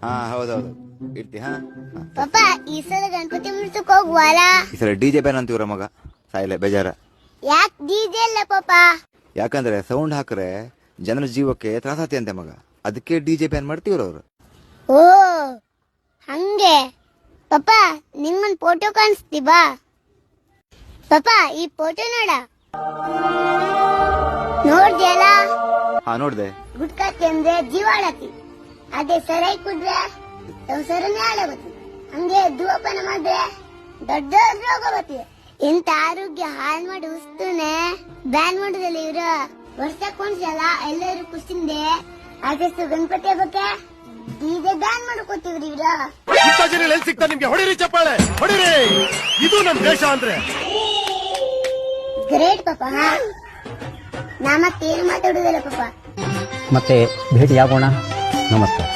ಹಾ ಹೌದೌದು ಇರ್ತಿ. ಹಾ ಪಾಪ ಈ ಸಲ ಗಣಪತಿ ಮುಡ್ಸಕ್ ಹೋಗುವಲ್ಲ. ಈ ಸಲ ಡಿಜೆ ಬ್ಯಾನ್ ಅಂತೀವ್ರ ಮಗ, ಸಾಯಿಲೆ ಬೇಜಾರ. ಯಾಕೆ ಡಿಜೆ ಇಲ್ಲ ಪಾಪ? ಯಾಕಂದ್ರೆ ಸೌಂಡ್ ಹಾಕ್ರೆ ಜನರ ಜೀವಕ್ಕೆ ತ್ರಾಸತಿ ಅಂತೆ ಮಗ, ಅದಕ್ಕೆ ಡಿಜೆ ಬ್ಯಾನ್ ಮಾಡ್ತೀವ್ರ ಅವ್ರು. ಓ ಹಂಗೆ. ಪಾಪ ನಿಂಗೊಂದ್ ಫೋಟೋ ಕಾಣಿಸ್ತಿ ಬಾ. ಪಾಪ ಈ ಫೋಟೋ ನೋಡ್ದ್ಯಲ್ಲ? ಹಾ ನೋಡ್ದೆ. ಗುಟ್ಕಾ ತಿಂದ್ರೆ ಜೀವ ಹಾಳಾತಿ, ಅದೇ ಸರಾಯಿ ಕುಡ್ರೆ ಸಂಸಾರನೇ ಹಾಳಾಗತಿ, ಹಂಗೆ ಧೂಮಪಾನ ಮಾಡಿದ್ರೆ ದೊಡ್ಡ ದೊಡ್ಡ ರೋಗ ಬತ್ತಿದೆ. ಇಂತ ಆರೋಗ್ಯ ಹಾಳು ಮಾಡಿ ವಸ್ತುನೆ ಬ್ಯಾನ್ ಮಾಡುದಲ್ಲ ಇವ್ರು. ವರ್ಷಕ್ಕೊಂದ್ಸಲ ಎಲ್ಲರೂ ಖುಷಿಂದೆ ಆದಷ್ಟು ಗಣಪತಿ ಹಬ್ಬಕ್ಕೆ ಡಿಜೆ ಬ್ಯಾನ್ ಮಾಡ್ಕೋತೀವ್ರಿ ಇವ್ರು. ಎಲ್ಲಿ ಸಿಗ್ತಾ ನಿಮ್ಗೆ? ಹೊಡಿರಿ ಚಪ್ಪಾಳೆ, ಹೊಡಿರಿ. ಇದು ನಮ್ ದೇಶ ಅಂದ್ರೆ. ಗ್ರೇಟ್ ಪಾಪ. ನಾ ಮತ್ತೇನು ಮಾತಾಡುದಿಲ್ಲ ಪಾಪ. ಮತ್ತೆ ಭೇಟಿಯಾಗೋಣ. ನಮಸ್ಕಾರ.